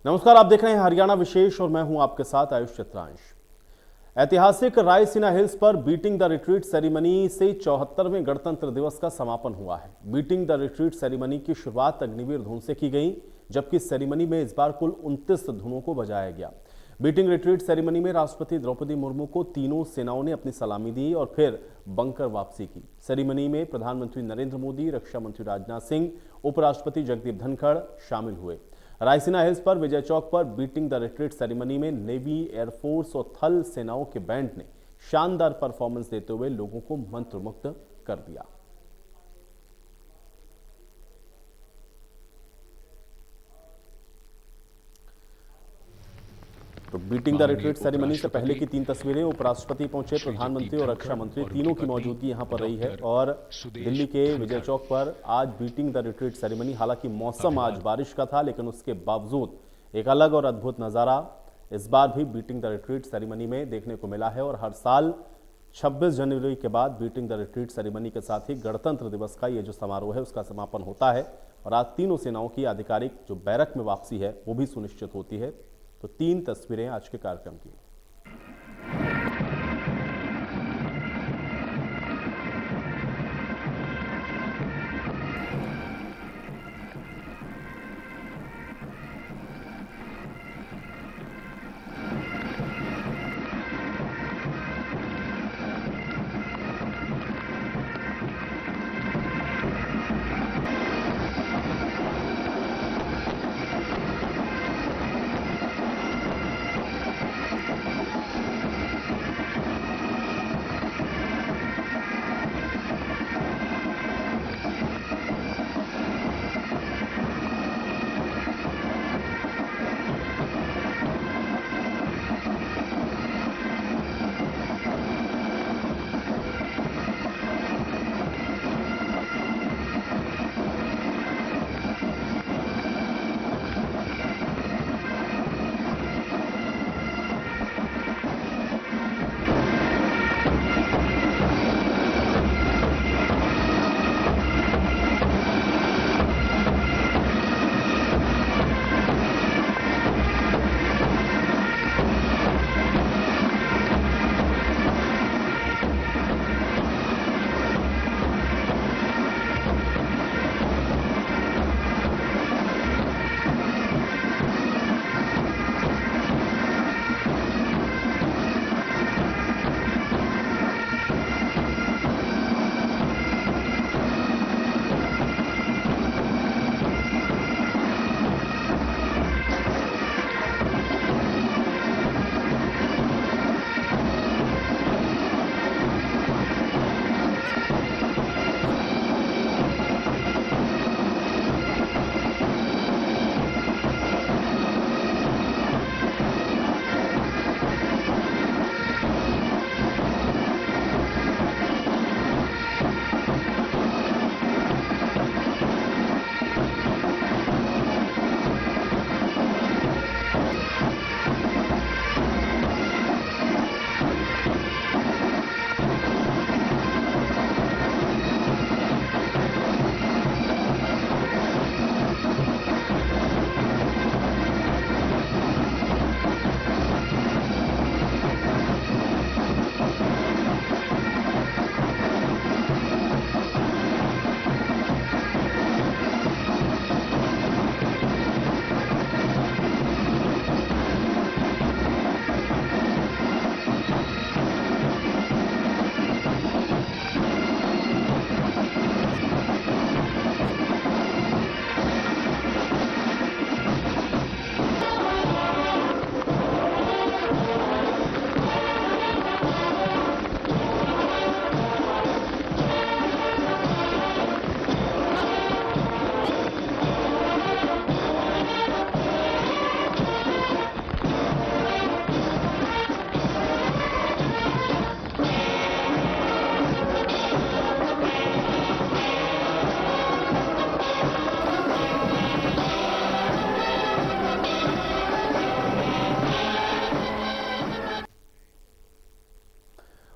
नमस्कार, आप देख रहे हैं हरियाणा विशेष और मैं हूं आपके साथ आयुष चित्रांश। ऐतिहासिक रायसीना हिल्स पर बीटिंग द रिट्रीट सेरेमनी से 74वें गणतंत्र दिवस का समापन हुआ है। बीटिंग द रिट्रीट सेरेमनी की शुरुआत अग्निवीर धुन से की गई, जबकि सेरेमनी में इस बार कुल 29 धुनों को बजाया गया। बीटिंग रिट्रीट सेरेमनी में राष्ट्रपति द्रौपदी मुर्मू को तीनों सेनाओं ने अपनी सलामी दी और फिर बंकर वापसी की। सेरेमनी में प्रधानमंत्री नरेंद्र मोदी, रक्षा मंत्री राजनाथ सिंह, उपराष्ट्रपति जगदीप धनखड़ शामिल हुए। रायसीना हिल्स पर विजय चौक पर बीटिंग द रिट्रीट सेरेमनी में नेवी, एयरफोर्स और थल सेनाओं के बैंड ने शानदार परफॉर्मेंस देते हुए लोगों को मंत्रमुग्ध कर दिया। तो बीटिंग द रिट्रीट सेरेमनी से पहले की 3 तस्वीरें। उपराष्ट्रपति पहुंचे, प्रधानमंत्री और रक्षा मंत्री तीनों की मौजूदगी यहां पर रही है। और दिल्ली के विजय चौक पर आज बीटिंग द रिट्रीट सेरेमनी, हालांकि मौसम आज बारिश का था, लेकिन उसके बावजूद एक अलग और अद्भुत नजारा इस बार भी बीटिंग द रिट्रीट सेरेमनी में देखने को मिला है। और हर साल 26 जनवरी के बाद बीटिंग द रिट्रीट सेरेमनी के साथ ही गणतंत्र दिवस का ये जो समारोह है उसका समापन होता है। और आज तीनों सेनाओं की आधिकारिक जो बैरक में वापसी है वो भी सुनिश्चित होती है। तो 3 तस्वीरें आज के कार्यक्रम की।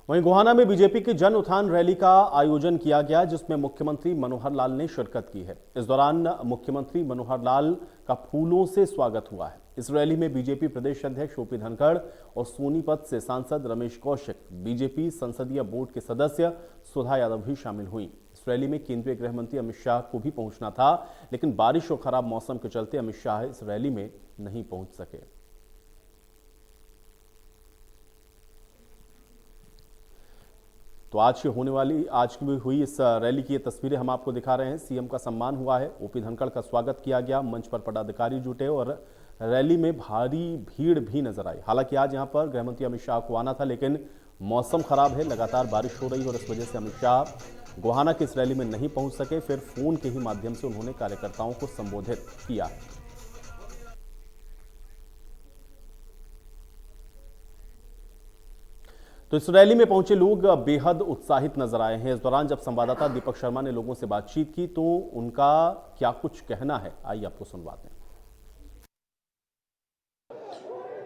वहीं गोहाना में बीजेपी की जन उत्थान रैली का आयोजन किया गया, जिसमें मुख्यमंत्री मनोहर लाल ने शिरकत की है। इस दौरान मुख्यमंत्री मनोहर लाल का फूलों से स्वागत हुआ है। इस रैली में बीजेपी प्रदेश अध्यक्ष ओपी धनखड़ और सोनीपत से सांसद रमेश कौशिक, बीजेपी संसदीय बोर्ड के सदस्य सुधा यादव भी शामिल हुई। इस रैली में केंद्रीय गृह मंत्री अमित शाह को भी पहुंचना था, लेकिन बारिश और खराब मौसम के चलते अमित शाह इस रैली में नहीं पहुंच सके। तो आज की हुई इस रैली की ये तस्वीरें हम आपको दिखा रहे हैं। सीएम का सम्मान हुआ है, ओपी धनखड़ का स्वागत किया गया, मंच पर पदाधिकारी जुटे और रैली में भारी भीड़ भी नजर आई। हालांकि आज यहां पर गृहमंत्री अमित शाह को आना था, लेकिन मौसम खराब है, लगातार बारिश हो रही है और इस वजह से अमित शाह गोहाना की इस रैली में नहीं पहुंच सके। फिर फोन के ही माध्यम से उन्होंने कार्यकर्ताओं को संबोधित किया। तो इस रैली में पहुंचे लोग बेहद उत्साहित नजर आए हैं। इस दौरान जब संवाददाता दीपक शर्मा ने लोगों से बातचीत की तो उनका क्या कुछ कहना है, आइए आपको सुनवाते हैं।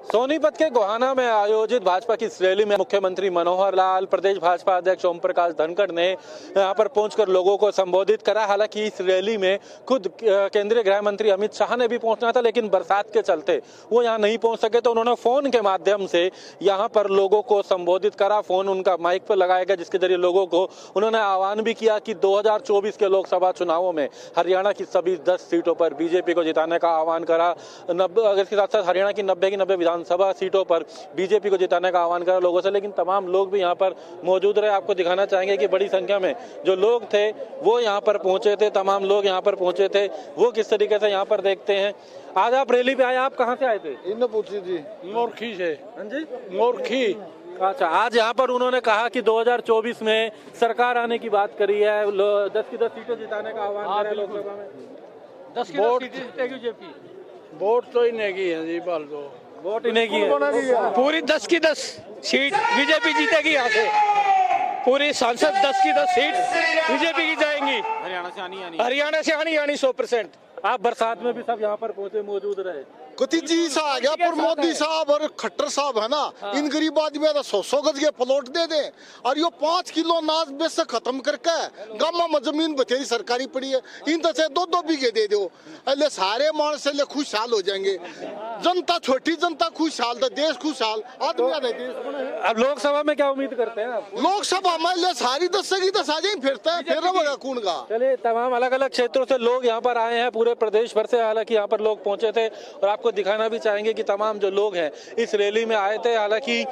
सोनीपत के गोहाना में आयोजित भाजपा की इस रैली में मुख्यमंत्री मनोहर लाल, प्रदेश भाजपा अध्यक्ष ओम प्रकाश धनखड़ ने यहां पर पहुंचकर लोगों को संबोधित करा। हालांकि इस रैली में खुद केंद्रीय गृह मंत्री अमित शाह ने भी पहुंचना था, लेकिन बरसात के चलते वो यहां नहीं पहुंच सके, तो उन्होंने फोन के माध्यम से यहां पर लोगों को संबोधित करा। फोन उनका माइक पर लगाया गया, जिसके जरिए लोगों को उन्होंने आह्वान भी किया कि 2024 के लोकसभा चुनावों में हरियाणा की सभी 10 सीटों पर बीजेपी को जिताने का आह्वान करा। इसके साथ साथ हरियाणा की 90 की 90 विधानसभा सीटों पर बीजेपी को जिताने का आह्वान करा लोगों से। लेकिन तमाम लोग भी यहां पर मौजूद रहे। आपको दिखाना चाहेंगे कि बड़ी संख्या में जो लोग थे वो यहां पर पहुंचे थे, तमाम लोग यहां पर पहुंचे थे। वो किस तरीके से यहां पर देखते हैं। आज आप रैली पे आए, आप कहां से आए थे? मोरखी से। हाँ जी, मोरखी। अच्छा, आज यहाँ पर उन्होंने कहा कि 2024 में सरकार आने की बात करी है, 10 की 10 सीटें जिताने का आह्वान करा लोकसभा में। 10 की 10 सीटें जीतेगी बीजेपी। वोट तो इन्हें की है जी, बाल दो वोट इन्हें की है। पूरी 10 की 10 सीट बीजेपी जीतेगी। यहाँ से पूरी सांसद 10 की 10 सीट बीजेपी की जाएंगी। हरियाणा से आनी 100%। आप बरसात में भी सब यहाँ पर पहुंचे, मौजूद रहे। जी सा आ गया, पर मोदी साहब और खट्टर साहब है ना, इन गरीब आदमी 100 गज के प्लॉट दे दे और यो 5 किलो अनाज बेच से खत्म करके गामा में जमीन बथेरी सरकारी पड़ी है, इन से 2-2 बीघे दे दो, अरे सारे मानस से खुशहाल हो जाएंगे। जनता छोटी, जनता खुशहाल तो देश खुशहाल, आदमी आधे देश बने। अब लोकसभा में क्या उम्मीद करते हैं आप? लोकसभा में सारी 10 की 10 आ जाए, फिरता है फिर रहेगा कौन का। चलिए, तमाम अलग अलग क्षेत्रों से लोग यहाँ पर आए हैं, पूरे प्रदेश भर से हालांकि यहाँ पर लोग पहुंचे थे। और आपको दिखाना भी चाहेंगे कि तमाम जो लोग हैं इस रैली में आए थे। हालांकि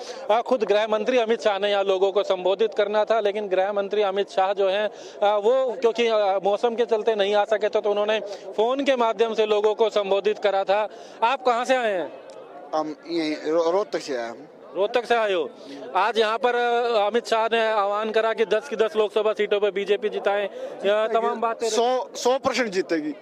खुद गृह मंत्री अमित शाह ने यहाँ लोगों को संबोधित करना था, लेकिन गृह मंत्री अमित शाह जो हैं वो क्योंकि मौसम के चलते नहीं आ सके थे, तो उन्होंने फोन के माध्यम से लोगों को संबोधित करा था। आप कहाँ से आए हैं? हम रोहतक से आए। रोहतक से आए हो। आज यहाँ पर अमित शाह ने आह्वान करा कि 10 की 10 लोकसभा सीटों पर बीजेपी जिताए, तमाम बातें 100% जीतेगी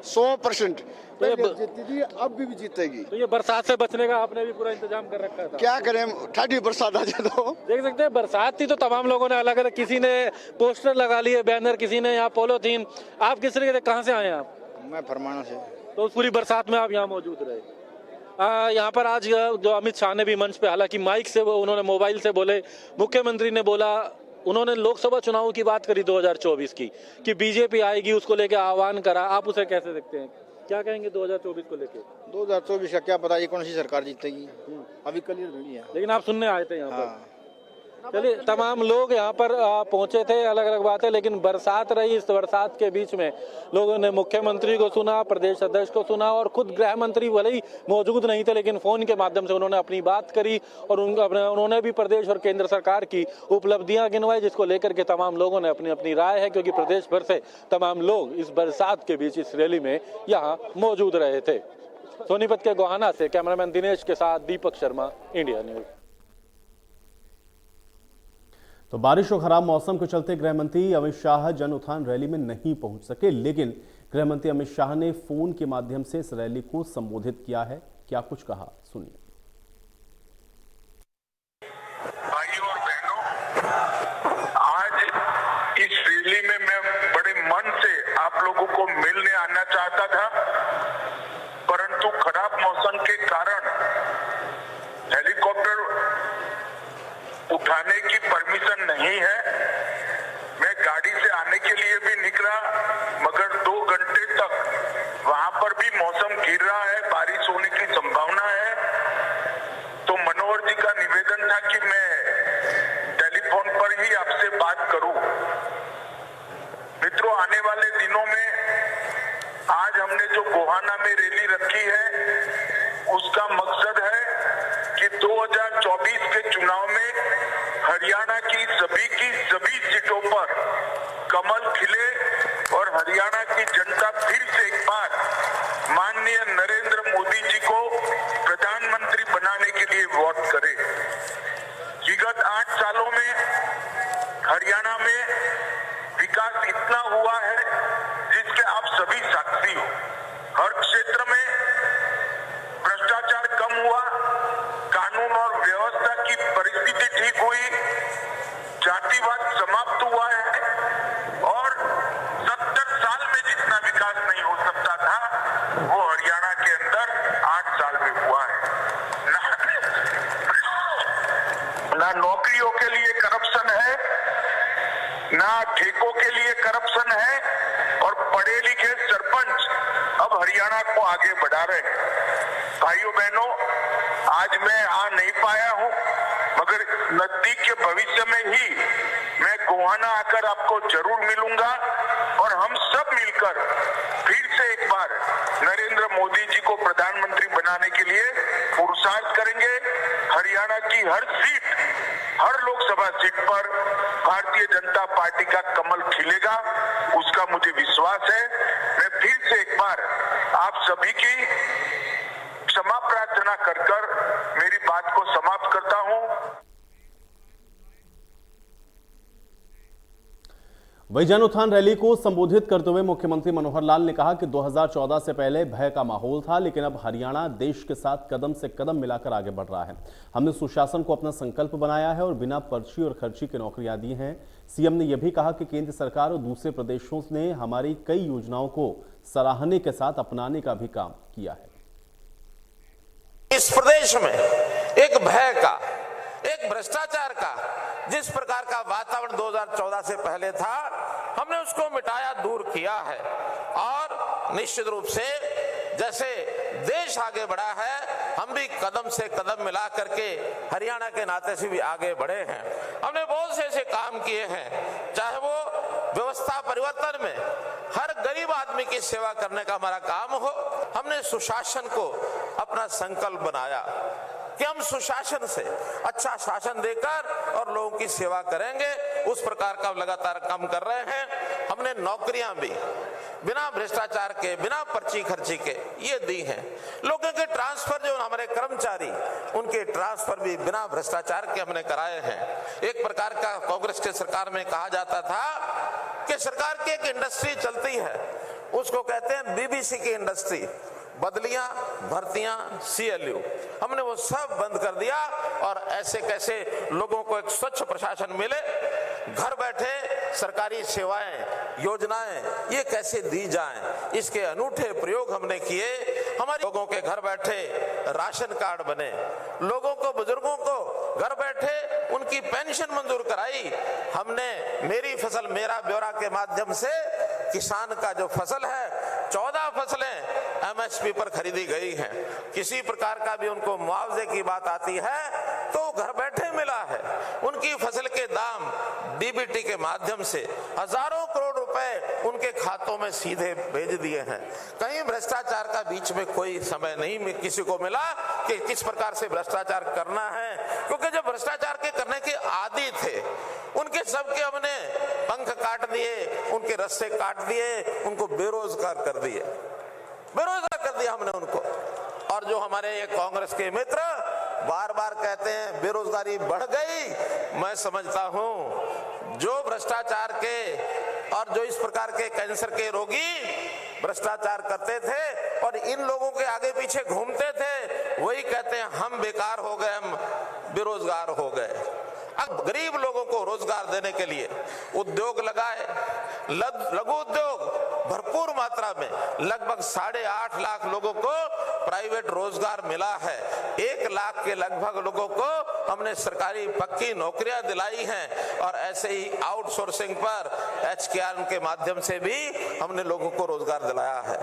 100%। तो ये जीती थी, अब भी जीतेगी। तो ये बरसात से बचने का आपने भी पूरा इंतजाम कर रखा था। क्या करें, ठाडी बरसात आ जाए तो देख सकते हैं, बरसात थी तो तमाम लोगों ने अलग अलग, किसी ने पोस्टर लगा लिए, बैनर, किसी ने यहाँ पोलोथीन। आप किस तरीके से, कहाँ से आए हैं आप? मैं फरमाना से। तो उस पूरी बरसात में आप यहाँ मौजूद रहे। यहाँ पर आज जो अमित शाह ने भी मंच पे, हालांकि माइक से उन्होंने मोबाइल से बोले, मुख्यमंत्री ने बोला, उन्होंने लोकसभा चुनाव की बात करी 2024 की कि बीजेपी आएगी, उसको लेकर आह्वान करा। आप उसे कैसे देखते हैं, क्या कहेंगे 2024 को लेके? 2024 का क्या पता, ये कौन सी सरकार जीतेगी, अभी क्लियर नहीं है। लेकिन आप सुनने आए थे यहाँ पर। चलिए, तमाम लोग यहाँ पर पहुंचे थे, अलग अलग बातें। लेकिन बरसात रही, इस बरसात के बीच में लोगों ने मुख्यमंत्री को सुना, प्रदेश अध्यक्ष को सुना, और खुद गृह मंत्री भले ही मौजूद नहीं थे, लेकिन फोन के माध्यम से उन्होंने अपनी बात करी और उन्होंने भी प्रदेश और केंद्र सरकार की उपलब्धियां गिनवाई, जिसको लेकर के तमाम लोगों ने अपनी अपनी राय है। क्योंकि प्रदेश भर से तमाम लोग इस बरसात के बीच इस रैली में यहाँ मौजूद रहे थे। सोनीपत के गोहाना से कैमरामैन दिनेश के साथ दीपक शर्मा, इंडिया न्यूज। तो बारिश और खराब मौसम के चलते गृह मंत्री अमित शाह जन उत्थान रैली में नहीं पहुंच सके, लेकिन गृह मंत्री अमित शाह ने फोन के माध्यम से इस रैली को संबोधित किया है। क्या कुछ कहा, सुनिए। भाइयों और बहनों, आज इस रैली में मैं बड़े मन से आप लोगों को मिलने आना चाहता था, परंतु खराब मौसम के कारण हेलीकॉप्टर उठाने की परमिशन नहीं है। मैं गाड़ी से आने के लिए भी निकला, मगर 2 घंटे तक वहां पर भी मौसम गिर रहा है, बारिश होने की मित्रों, आने वाले दिनों में आज हमने जो गोहाना में रैली रखी है उसका मकसद है कि 2024 के चुनाव में हरियाणा की सभी सीटों पर कमल खिले और हरियाणा की जनता फिर से एक बार माननीय नरेंद्र मोदी जी को प्रधानमंत्री बनाने के लिए वोट करे। विगत 8 सालों में हरियाणा में विकास इतना हुआ है जिसके आप सभी साक्षी हो। हर क्षेत्र में भ्रष्टाचार कम हुआ, कानून और व्यवस्था की परिस्थिति ठीक हुई, जातिवाद समाप्त हुआ है और 70 साल में जितना विकास नहीं हो सकता था वो हरियाणा के अंदर 8 साल में हुआ है। ना नौकरियों के लिए करप्शन है, ना ठेकों के लिए करप्शन है और पढ़े लिखे सरपंच अब हरियाणा को आगे बढ़ा रहे हैं। भाइयों बहनों, आज मैं आ नहीं पाया हूं मगर नजदीक के भविष्य में ही मैं गोहाना आकर आपको जरूर मिलूंगा और हम सब मिलकर फिर से एक बार नरेंद्र मोदी जी को प्रधानमंत्री बनाने के लिए पुरुषार्थ करेंगे। हरियाणा की हर सीट, हर लोकसभा सीट पर भारतीय जनता पार्टी का कमल खिलेगा, उसका मुझे विश्वास है। मैं फिर से एक बार आप सभी की क्षमा प्रार्थना कर मेरी बात को समाप्त करता हूं। वही जन उत्थान रैली को संबोधित करते हुए मुख्यमंत्री मनोहर लाल ने कहा कि 2014 से पहले भय का माहौल था, लेकिन अब हरियाणा देश के साथ कदम से कदम मिलाकर आगे बढ़ रहा है। हमने सुशासन को अपना संकल्प बनाया है और बिना पर्ची और खर्ची की नौकरियां दी हैं। सीएम ने यह भी कहा कि केंद्र सरकार और दूसरे प्रदेशों ने हमारी कई योजनाओं को सराहने के साथ अपनाने का भी काम किया है। इस प्रदेश में एक भय का, एक भ्रष्टाचार का जिस प्रकार का वातावरण 2014 से पहले था, हमने उसको मिटाया, दूर किया है। और निश्चित रूप से जैसे देश आगे बढ़ा है, हम भी कदम से कदम मिला करके हरियाणा के नाते से भी आगे बढ़े हैं। हमने बहुत से ऐसे काम किए हैं, चाहे वो व्यवस्था परिवर्तन में हर गरीब आदमी की सेवा करने का हमारा काम हो। हमने सुशासन को अपना संकल्प बनाया कि हम सुशासन से अच्छा शासन देकर और लोगों की सेवा करेंगे। उस प्रकार का लगातार काम कर रहे हैं। हमने नौकरियां भी बिना भ्रष्टाचार के, बिना पर्ची खर्ची के ये दी हैं। लोगों के ट्रांसफर, जो हमारे कर्मचारी, उनके ट्रांसफर भी बिना भ्रष्टाचार के हमने कराए हैं। एक प्रकार का कांग्रेस के सरकार में कहा जाता था कि सरकार की एक इंडस्ट्री चलती है, उसको कहते हैं बीबीसी की इंडस्ट्री, बदलियां, भर्तियां, CLU। हमने वो सब बंद कर दिया और ऐसे कैसे लोगों को एक स्वच्छ प्रशासन मिले, घर बैठे सरकारी सेवाएं, योजनाएं ये कैसे दी जाएं, इसके अनूठे प्रयोग हमने किए। हमारे लोगों के घर बैठे राशन कार्ड बने, लोगों को, बुजुर्गों को घर बैठे उनकी पेंशन मंजूर कराई। हमने मेरी फसल मेरा ब्यौरा के माध्यम से किसान का जो फसल है, 14 फसलें MSP पर खरीदी गई हैं। किसी प्रकार का भी उनको मुआवजे की बात आती है तो घर बैठे मिला है। उनकी फसल के दाम DBT के माध्यम से हजारों करोड़ रुपए उनके खातों में सीधे भेज दिए हैं। कहीं भ्रष्टाचार का बीच में कोई समय नहीं किसी को मिला कि किस प्रकार से भ्रष्टाचार करना है, क्योंकि जब भ्रष्टाचार के करने के आदी थे उनके सबके हमने पंख काट दिए, उनके रस्से काट दिए, उनको बेरोजगार कर दिए, बेरोजगार कर दिया हमने उनको। और जो हमारे ये कांग्रेस के मित्र बार बार कहते हैं बेरोजगारी बढ़ गई, मैं समझता हूं जो भ्रष्टाचार के और जो इस प्रकार के कैंसर के रोगी भ्रष्टाचार करते थे और इन लोगों के आगे पीछे घूमते थे, वही कहते हैं हम बेकार हो गए, हम बेरोजगार हो गए। अब गरीब लोगों को रोजगार देने के लिए उद्योग लगाए, लघु उद्योग भरपूर मात्रा में, लगभग 8.5 लाख लोगों को प्राइवेट रोजगार मिला है। 1 लाख के लगभग लोगों को हमने सरकारी पक्की नौकरियां दिलाई हैं और ऐसे ही आउटसोर्सिंग पर HKR के माध्यम से भी हमने लोगों को रोजगार दिलाया है।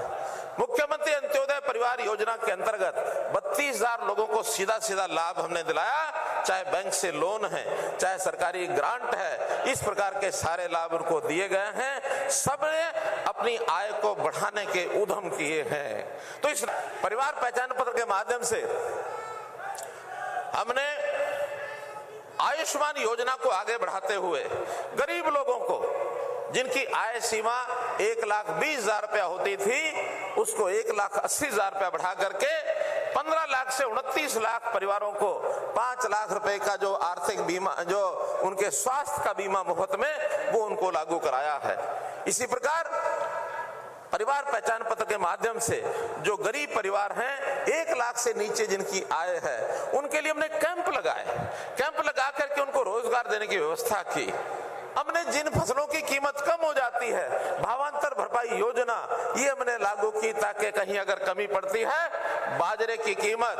मुख्यमंत्री अंत्योदय परिवार योजना के अंतर्गत 32,000 लोगों को सीधा सीधा लाभ हमने दिलाया। चाहे बैंक से लोन है, चाहे सरकारी ग्रांट है, इस प्रकार के सारे लाभ उनको दिए गए हैं। सबने अपनी आय को बढ़ाने के उद्यम किए हैं। तो इस परिवार पहचान पत्र के माध्यम से हमने आयुष्मान योजना को आगे बढ़ाते हुए गरीब लोगों को, जिनकी आय सीमा 1,20,000 रुपया होती थी, उसको 1,80,000 रुपया बढ़ा करके 15 लाख से 29 लाख परिवारों को 5 लाख रुपए का जो आर्थिक बीमा, जो उनके स्वास्थ्य का बीमा मुफ्त में, वो उनको लागू कराया है। इसी प्रकार परिवार पहचान पत्र के माध्यम से जो गरीब परिवार हैं, 1 लाख से नीचे जिनकी आय है, उनके लिए हमने कैंप लगाए। कैंप लगा करके उनको रोजगार देने की व्यवस्था की। हमने जिन फसलों की कीमत कम हो जाती है, भावांतर भरपाई योजना, ये हमने लागू की ताकि कहीं अगर कमी पड़ती है, बाजरे की कीमत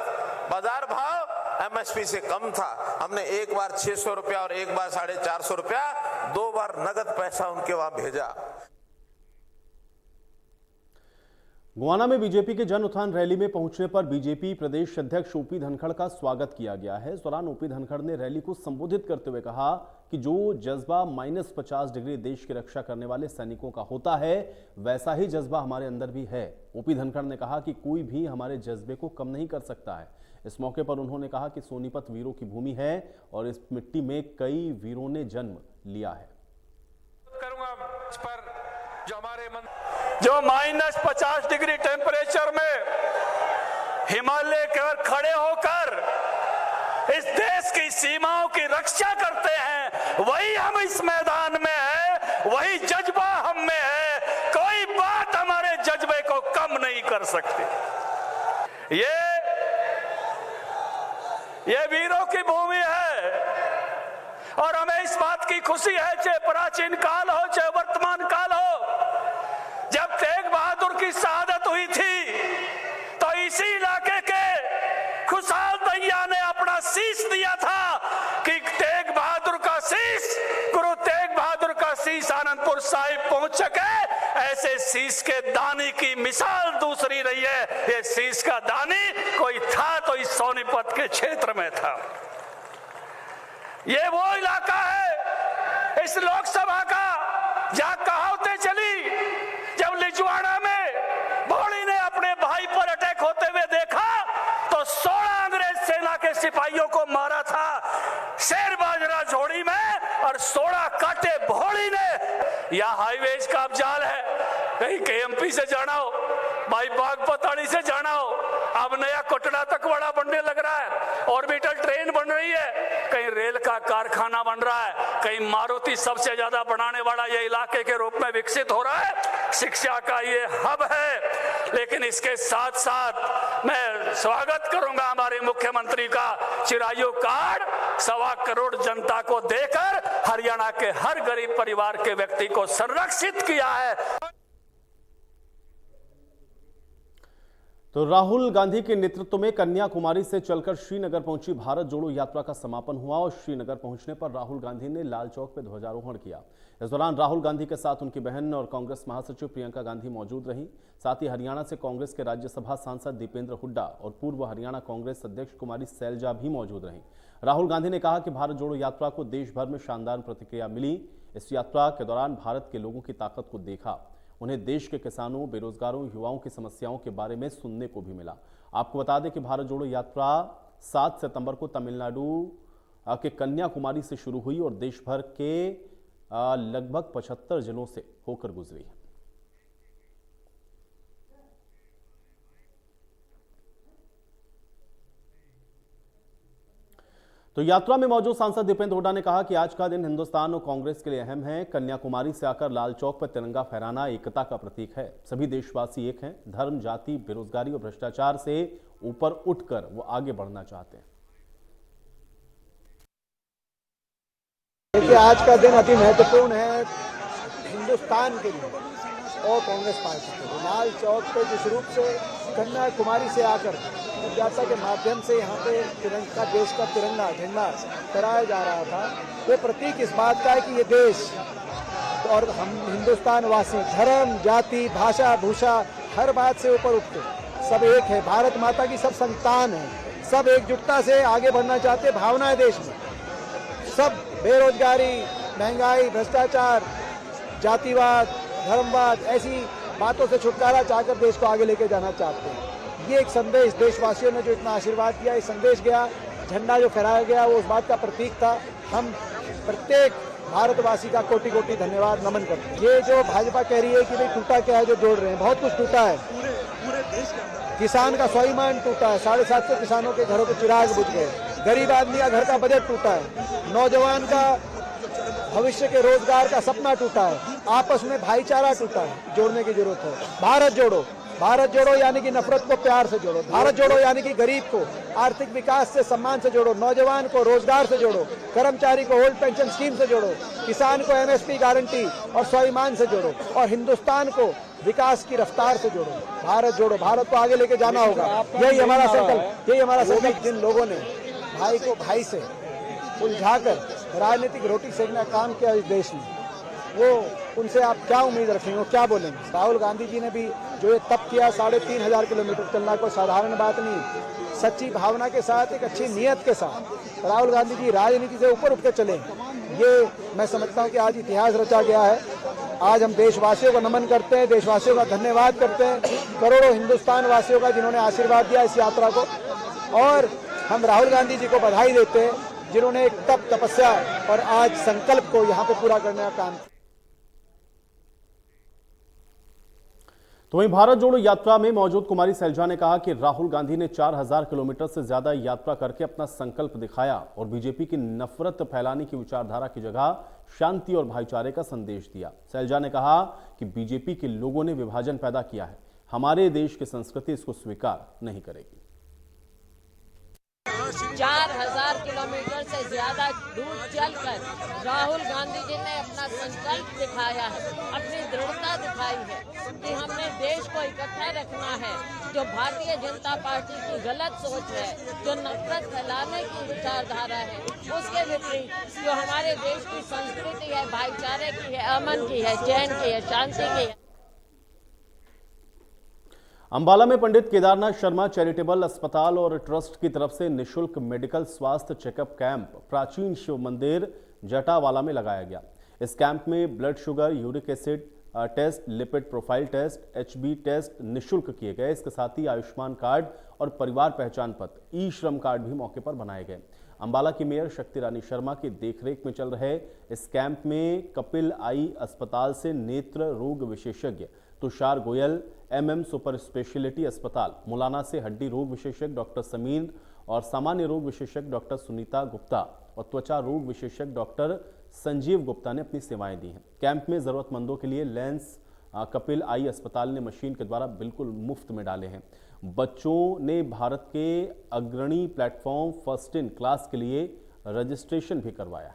बाजार भाव एमएसपी से कम था, हमने एक बार 600 रुपया और एक बार 450 रुपया, 2 बार नगद पैसा उनके वहां भेजा। गोवाना में बीजेपी के जन उत्थान रैली में पहुंचने पर बीजेपी प्रदेश अध्यक्ष ओपी धनखड़ का स्वागत किया गया है। इस दौरान ओपी धनखड़ ने रैली को संबोधित करते हुए कहा कि जो जज्बा -50 डिग्री देश की रक्षा करने वाले सैनिकों का होता है, वैसा ही जज्बा हमारे अंदर भी है। ओपी धनखड़ ने कहा कि कोई भी हमारे जज्बे को कम नहीं कर सकता है। इस मौके पर उन्होंने कहा कि सोनीपत वीरों की भूमि है और इस मिट्टी में कई वीरों ने जन्म लिया है। करूंगा इस पर जो -50 डिग्री टेम्परेचर में हिमालय पर खड़े होकर इस देश की सीमाओं की रक्षा करते हैं, वही हम इस मैदान में है, वही जज्बा हम में है। कोई बात हमारे जज्बे को कम नहीं कर सकती। ये वीरों की भूमि है और हमें इस बात की खुशी है, चाहे प्राचीन काल हो चाहे वर्तमान काल हो, जब तेग बहादुर की शहादत हुई थी तो इसी इलाके के खुशहाल दैया ने अपना शीश दिया था कि तेग बहादुर का शीश, गुरु तेग बहादुर का शीश आनंदपुर साहिब पहुंच सके। ऐसे शीश के दानी की मिसाल दूसरी रही है। ये शीश का दानी कोई था तो इस सोनीपत के क्षेत्र में था। ये वो इलाका है इस लोकसभा का जहां कहावतें चली, जब लिजवाड़ा में भोड़ी ने अपने भाई पर अटैक होते हुए देखा तो 16 अंग्रेज सेना के सिपाहियों को मारा था शेर बाजरा झोड़ी में और 16 काटे भोड़ी ने। यह हाईवेज का जाल है, कहीं केएमपी से जाना हो, भाई बागपताड़ी से जाना हो, अब नया कोटड़ा तक बड़ा बनने लग रहा है, ऑर्बिटल ट्रेन बन रही है, कहीं रेल का कारखाना बन रहा है, कहीं मारुति सबसे ज्यादा बनाने वाला ये इलाके के रूप में विकसित हो रहा है, शिक्षा का ये हब है। लेकिन इसके साथ साथ मैं स्वागत करूंगा हमारे मुख्यमंत्री का, चिरायु कार्ड 1.25 करोड़ जनता को देकर हरियाणा के हर गरीब परिवार के व्यक्ति को संरक्षित किया है। तो राहुल गांधी के नेतृत्व में कन्याकुमारी से चलकर श्रीनगर पहुंची भारत जोड़ो यात्रा का समापन हुआ और श्रीनगर पहुंचने पर राहुल गांधी ने लाल चौक पर ध्वजारोहण किया। इस दौरान राहुल गांधी के साथ उनकी बहन और कांग्रेस महासचिव प्रियंका गांधी मौजूद रहीं। साथ ही हरियाणा से कांग्रेस के राज्यसभा सांसद दीपेंद्र हुड्डा और पूर्व हरियाणा कांग्रेस अध्यक्ष कुमारी सैलजा भी मौजूद रहीं। राहुल गांधी ने कहा कि भारत जोड़ो यात्रा को देश भर में शानदार प्रतिक्रिया मिली। इस यात्रा के दौरान भारत के लोगों की ताकत को देखा, उन्हें देश के किसानों, बेरोजगारों, युवाओं की समस्याओं के बारे में सुनने को भी मिला। आपको बता दें कि भारत जोड़ो यात्रा 7 सितंबर को तमिलनाडु के कन्याकुमारी से शुरू हुई और देश भर के लगभग 75 जिलों से होकर गुजरी है। तो यात्रा में मौजूद सांसद दीपेंद्र हुड्डा ने कहा कि आज का दिन हिंदुस्तान और कांग्रेस के लिए अहम है। कन्याकुमारी से आकर लाल चौक पर तिरंगा फहराना एकता का प्रतीक है। सभी देशवासी एक हैं। धर्म, जाति, बेरोजगारी और भ्रष्टाचार से ऊपर उठकर वो आगे बढ़ना चाहते हैं। देखिए, आज का दिन अति महत्वपूर्ण है हिंदुस्तान के लिए और कांग्रेस पार्टी के लिए। लाल चौक पे जिस रूप से कन्याकुमारी से आकर यात्रा के माध्यम से यहाँ पे तिरंगा, देश का तिरंगा झंडा फहराया जा रहा था, वो प्रतीक इस बात का है कि ये देश और हम हिंदुस्तान वासी धर्म, जाति, भाषा, भूषा हर बात से ऊपर उठते सब एक है। भारत माता की सब संतान है, सब एकजुटता से आगे बढ़ना चाहते, भावना है देश में। सब बेरोजगारी, महंगाई, भ्रष्टाचार, जातिवाद, धर्मवाद, ऐसी बातों से छुटकारा चाहकर देश को आगे लेके जाना चाहते हैं। ये एक संदेश देशवासियों ने जो इतना आशीर्वाद दिया, ये संदेश गया, झंडा जो फहराया गया वो उस बात का प्रतीक था। हम प्रत्येक भारतवासी का कोटि कोटि धन्यवाद नमन करते हैं। ये जो भाजपा कह रही है कि भाई टूटा क्या है, जो जोड़ रहे हैं, बहुत कुछ टूटा है। पूरे देश के अंदर किसान का स्वाभिमान टूटा है, 750 किसानों के घरों के चिराग बुझ गए, गरीब आदमी का घर का बजट टूटा है, नौजवान का भविष्य के रोजगार का सपना टूटा है, आपस में भाईचारा टूटा है। जोड़ने की जरूरत है। भारत जोड़ो, भारत जोड़ो यानी कि नफरत को प्यार से जोड़ो, भारत जोड़ो यानी कि गरीब को आर्थिक विकास से सम्मान से जोड़ो, नौजवान को रोजगार से जोड़ो, कर्मचारी को ओल्ड पेंशन स्कीम से जोड़ो, किसान को एमएसपी गारंटी और स्वाभिमान से जोड़ो, और हिंदुस्तान को विकास की रफ्तार से जोड़ो। भारत जोड़ो, भारत को आगे लेके जाना होगा। यही हमारा संकल्प, यही हमारा संकल्प। जिन लोगों ने भाई को भाई से उलझाकर राजनीतिक रोटी सेकना काम किया इस देश में, वो उनसे आप क्या उम्मीद रखेंगे, क्या बोलेंगे? राहुल गांधी जी ने भी जो ये तप किया, 3500 किलोमीटर चलना कोई साधारण बात नहीं। सच्ची भावना के साथ, एक अच्छी नीयत के साथ राहुल गांधी जी राजनीति से ऊपर उठ के चले। ये मैं समझता हूँ कि आज इतिहास रचा गया है। आज हम देशवासियों को नमन करते हैं, देशवासियों का धन्यवाद करते हैं, करोड़ों हिंदुस्तान वासियों का जिन्होंने आशीर्वाद दिया इस यात्रा को, और हम राहुल गांधी जी को बधाई देते हैं जिन्होंने एक तप, तपस्या और आज संकल्प को यहाँ पे पूरा करने का काम। तो वहीं भारत जोड़ो यात्रा में मौजूद कुमारी सैलजा ने कहा कि राहुल गांधी ने 4000 किलोमीटर से ज्यादा यात्रा करके अपना संकल्प दिखाया और बीजेपी की नफरत फैलाने की विचारधारा की जगह शांति और भाईचारे का संदेश दिया। सैलजा ने कहा कि बीजेपी के लोगों ने विभाजन पैदा किया है, हमारे देश की संस्कृति इसको स्वीकार नहीं करेगी। 4000 किलोमीटर से ज्यादा दूर चलकर राहुल गांधी जी ने अपना संकल्प दिखाया है, अपनी दृढ़ता दिखाई है कि हमने देश को इकट्ठा रखना है। जो भारतीय जनता पार्टी की गलत सोच है, जो नफरत फैलाने की विचारधारा है, उसके विपरीत जो हमारे देश की संस्कृति है, भाईचारे की है, अमन की है, चैन की है, शांति की है। अंबाला में पंडित केदारनाथ शर्मा चैरिटेबल अस्पताल और ट्रस्ट की तरफ से निशुल्क मेडिकल स्वास्थ्य चेकअप कैंप प्राचीन शिव मंदिर जटावाला में लगाया गया। इस कैंप में blood sugar, uric acid test, lipid profile test, HB test निशुल्क किए गए। इसके साथ ही आयुष्मान कार्ड और परिवार पहचान पत्र, ई श्रम कार्ड भी मौके पर बनाए गए। अंबाला की मेयर शक्ति रानी शर्मा की देखरेख में चल रहे इस कैंप में कपिल आई अस्पताल से नेत्र रोग विशेषज्ञ Tushar Goyal, MM super speciality अस्पताल मुलाना से हड्डी रोग विशेषज्ञ डॉक्टर समीर और सामान्य रोग विशेषज्ञ डॉक्टर सुनीता गुप्ता और त्वचा रोग विशेषज्ञ डॉक्टर संजीव गुप्ता ने अपनी सेवाएं दी हैं। कैंप में जरूरतमंदों के लिए लेंस कपिल आई अस्पताल ने मशीन के द्वारा बिल्कुल मुफ्त में डाले हैं। बच्चों ने भारत के अग्रणी प्लेटफॉर्म फर्स्ट इन क्लास के लिए रजिस्ट्रेशन भी करवाया।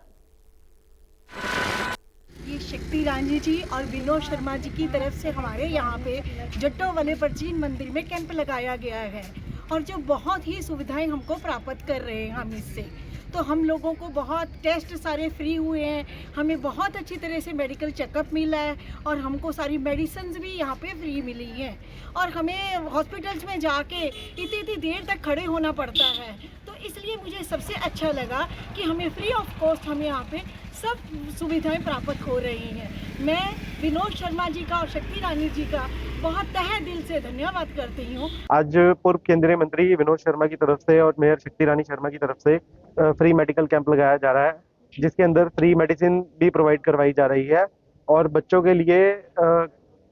ये शक्ति रानी जी और विनोद शर्मा जी की तरफ से हमारे यहाँ पे जट्टोवाले प्राचीन मंदिर में कैंप लगाया गया है, और जो बहुत ही सुविधाएं हमको प्राप्त कर रहे हैं हम इससे। तो हम लोगों को बहुत टेस्ट सारे फ्री हुए हैं, हमें बहुत अच्छी तरह से मेडिकल चेकअप मिला है, और हमको सारी मेडिसिन्स भी यहाँ पे फ्री मिली हैं। और हमें हॉस्पिटल्स में जाके इतनी देर तक खड़े होना पड़ता है, तो इसलिए मुझे सबसे अच्छा लगा कि हमें फ्री ऑफ कॉस्ट हमें यहाँ पे सब सुविधाएं प्राप्त हो रही हैं। मैं विनोद शर्मा जी का और शक्ति रानी जी का बहुत तहे दिल से धन्यवाद करती हूँ। आज पूर्व केंद्रीय मंत्री विनोद शर्मा की तरफ से और मेयर शक्ति रानी शर्मा की तरफ से फ्री मेडिकल कैंप लगाया जा रहा है, जिसके अंदर फ्री मेडिसिन भी प्रोवाइड करवाई जा रही है और बच्चों के लिए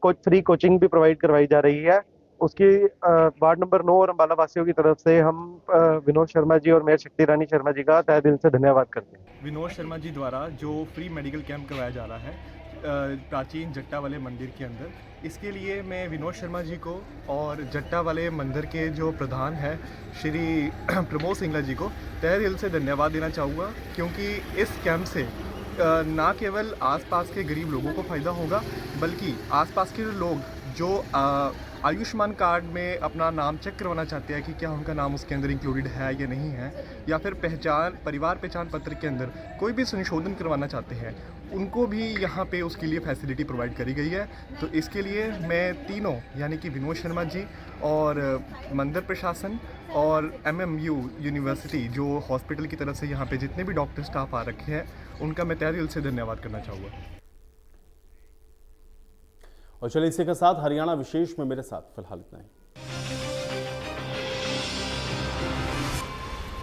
फ्री कोचिंग भी प्रोवाइड करवाई जा रही है। उसकी वार्ड नंबर 9 और अंबाला वासियों की तरफ से हम विनोद शर्मा जी और मेयर शक्ति रानी शर्मा जी का तहे दिल से धन्यवाद करते हैं। विनोद शर्मा जी द्वारा जो फ्री मेडिकल कैंप करवाया जा रहा है प्राचीन जट्टा वाले मंदिर के अंदर, इसके लिए मैं विनोद शर्मा जी को और जट्टा वाले मंदिर के जो प्रधान हैं श्री प्रमोद सिंगला जी को तहे दिल से धन्यवाद देना चाहूँगा, क्योंकि इस कैंप से ना केवल आसपास के गरीब लोगों को फ़ायदा होगा, बल्कि आसपास के लोग जो आयुष्मान कार्ड में अपना नाम चेक करवाना चाहते हैं कि क्या उनका नाम उसके अंदर इंक्लूडेड है या नहीं है, या फिर परिवार पहचान पत्र के अंदर कोई भी संशोधन करवाना चाहते हैं, उनको भी यहाँ पे उसके लिए फैसिलिटी प्रोवाइड करी गई है। तो इसके लिए मैं तीनों यानी कि विनोद शर्मा जी और मंदिर प्रशासन और MMU यूनिवर्सिटी जो हॉस्पिटल की तरफ से यहाँ पे जितने भी डॉक्टर स्टाफ आ रखे हैं, उनका मैं तहे दिल से धन्यवाद करना चाहूँगा। और चलिए इसी के साथ हरियाणा विशेष में मेरे साथ फिलहाल इतना ही।